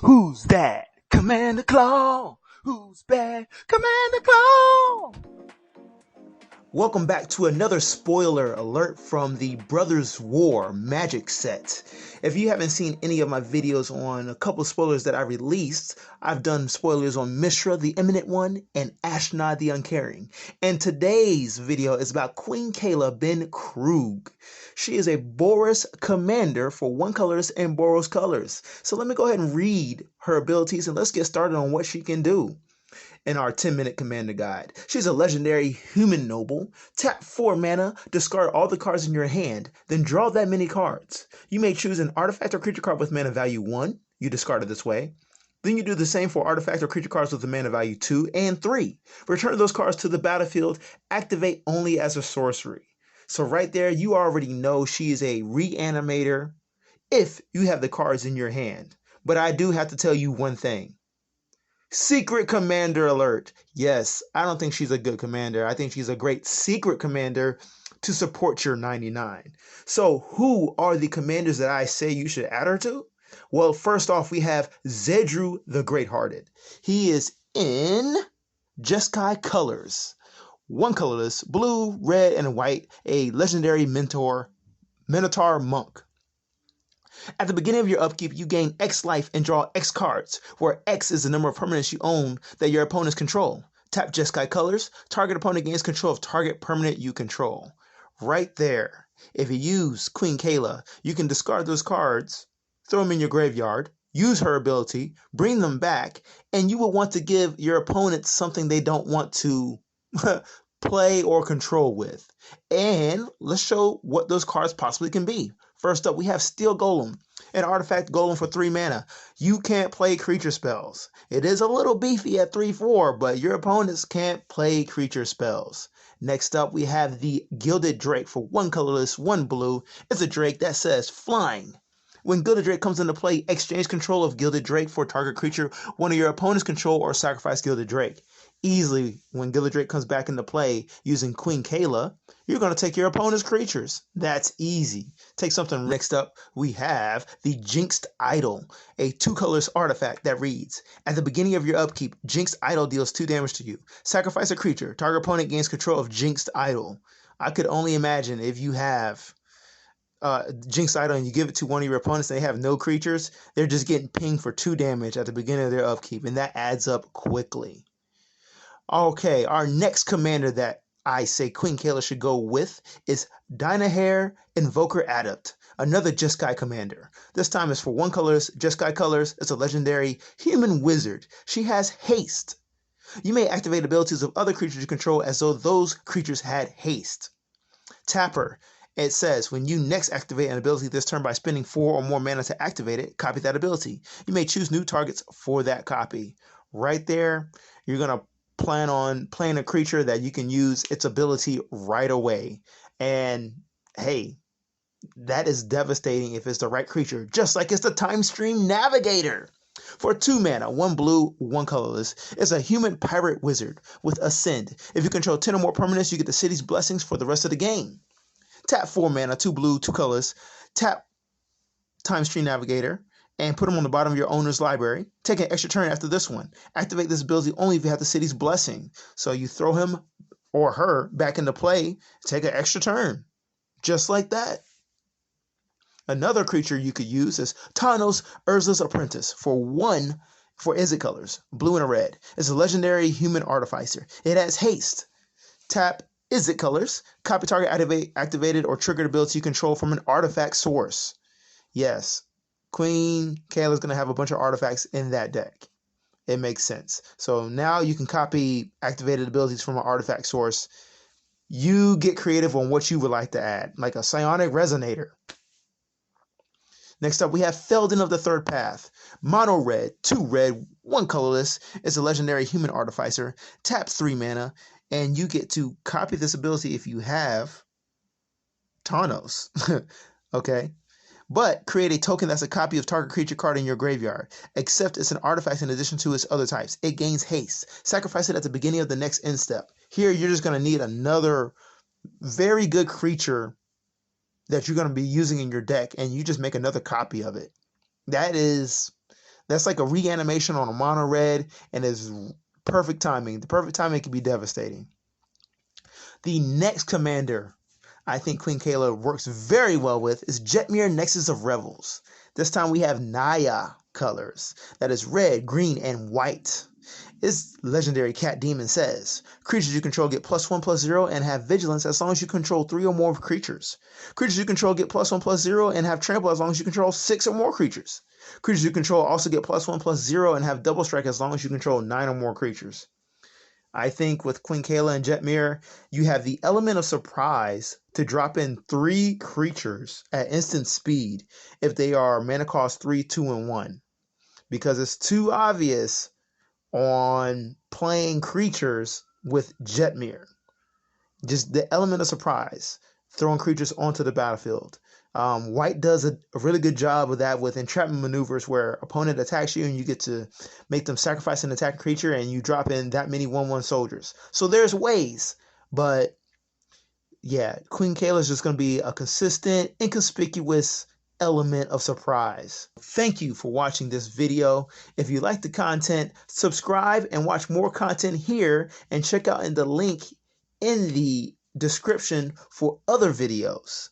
Who's that? Commander Claw. Who's bad? Commander Claw. Welcome back to another spoiler alert from the Brothers War Magic set. If you haven't seen any of my videos on a couple of spoilers that I released, I've done spoilers on Mishra, the Eminent One, and Ashnod, the Uncaring. And today's video is about Queen Kayla Bin Kroog. She is a Boros Commander for one colors and Boros colors. So let me go ahead and read her abilities and let's get started on what she can do. In our 10-minute commander guide, she's a legendary human noble. Tap 4 mana, discard all the cards in your hand, then draw that many cards. You may choose an artifact or creature card with mana value 1, you discard it this way. Then you do the same for artifact or creature cards with a mana value 2 and 3. Return those cards to the battlefield, activate only as a sorcery. So right there, you already know she is a reanimator if you have the cards in your hand. But I do have to tell you one thing. Secret commander alert. Yes, I don't think she's a good commander. I think she's a great secret commander to support your 99. So who are the commanders that I say you should add her to? Well, first off, we have Zedru the Great-Hearted. He is in Jeskai colors. One colorless, blue, red, and white, a legendary Minotaur monk. At the beginning of your upkeep, you gain X life and draw X cards, where X is the number of permanents you own that your opponents control. Tap Jeskai colors, target opponent gains control of target permanent you control. Right there. If you use Queen Kayla, you can discard those cards, throw them in your graveyard, use her ability, bring them back, and you will want to give your opponents something they don't want to play or control with. And let's show what those cards possibly can be. First up, we have Steel Golem, an artifact golem for 3 mana. You can't play creature spells. It is a little beefy at 3/4, but your opponents can't play creature spells. Next up, we have the Gilded Drake for 1 colorless, 1 blue. It's a Drake that says flying. When Gilded Drake comes into play, exchange control of Gilded Drake for target creature one of your opponents control or sacrifice Gilded Drake. Easily, when Gilded Drake comes back into play using Queen Kayla, you're going to take your opponent's creatures. That's easy. Take something. Next up, we have the Jinxed Idol, a 2 colors artifact that reads, at the beginning of your upkeep, Jinxed Idol deals 2 damage to you. Sacrifice a creature. Target opponent gains control of Jinxed Idol. I could only imagine if you have Jinxed Idol and you give it to one of your opponents and they have no creatures, they're just getting pinged for 2 damage at the beginning of their upkeep, and that adds up quickly. Okay, our next commander that I say Queen Kayla should go with is Dynahair Invoker Adept, another Jeskai commander. This time is for 1 colors, Jeskai colors. It's a legendary human wizard. She has haste. You may activate abilities of other creatures you control as though those creatures had haste. Tap her. It says, when you next activate an ability this turn by spending 4 or more mana to activate it, copy that ability. You may choose new targets for that copy. Right there, you're going to plan on playing a creature that you can use its ability right away. And hey, that is devastating if it's the right creature, just like it's the Time Stream Navigator. For 2 mana, 1 blue, 1 colorless, it's a human pirate wizard with Ascend. If you control 10 or more permanents, you get the city's blessings for the rest of the game. Tap 4 mana, 2 blue, 2 colors, tap Time Stream Navigator, and put them on the bottom of your owner's library. Take an extra turn after this one. Activate this ability only if you have the city's blessing. So you throw him or her back into play, take an extra turn. Just like that. Another creature you could use is Thanos Urza's Apprentice for Izzet colors, blue and a red. It's a legendary human artificer. It has haste. Tap Izzet colors, copy target activated or triggered ability you control from an artifact source. Yes. Queen Kayla is going to have a bunch of artifacts in that deck. It makes sense. So now you can copy activated abilities from an artifact source. You get creative on what you would like to add, like a psionic resonator. Next up, we have Felden of the Third Path. Mono red, 2 red, 1 colorless. It's a legendary human artificer. Tap 3 mana, and you get to copy this ability if you have Thanos. Okay. But create a token that's a copy of target creature card in your graveyard, except it's an artifact in addition to its other types. It gains haste. Sacrifice it at the beginning of the next end step. Here, you're just going to need another very good creature that you're going to be using in your deck, and you just make another copy of it. That is That's like a reanimation on a mono red, and is perfect timing. The perfect timing can be devastating. The next commander I think Queen Kayla works very well with is Jetmir Nexus of Revels. This time we have Naya colors. That is red, green, and white. Its legendary cat demon says, creatures you control get +1/+0 and have vigilance as long as you control 3 or more creatures. Creatures you control get +1/+0 and have trample as long as you control 6 or more creatures. Creatures you control also get +1/+0 and have double strike as long as you control 9 or more creatures. I think with Queen Kayla and Jetmir, you have the element of surprise to drop in 3 creatures at instant speed if they are mana cost 3, 2, and 1. Because it's too obvious on playing creatures with Jetmir. Just the element of surprise, throwing creatures onto the battlefield. White does a really good job with that with entrapment maneuvers where opponent attacks you and you get to make them sacrifice an attack creature and you drop in that many 1/1 soldiers. So there's ways, but yeah, Queen Kayla is just going to be a consistent, inconspicuous element of surprise. Thank you for watching this video. If you like the content, subscribe and watch more content here, and check out in the link in the description for other videos.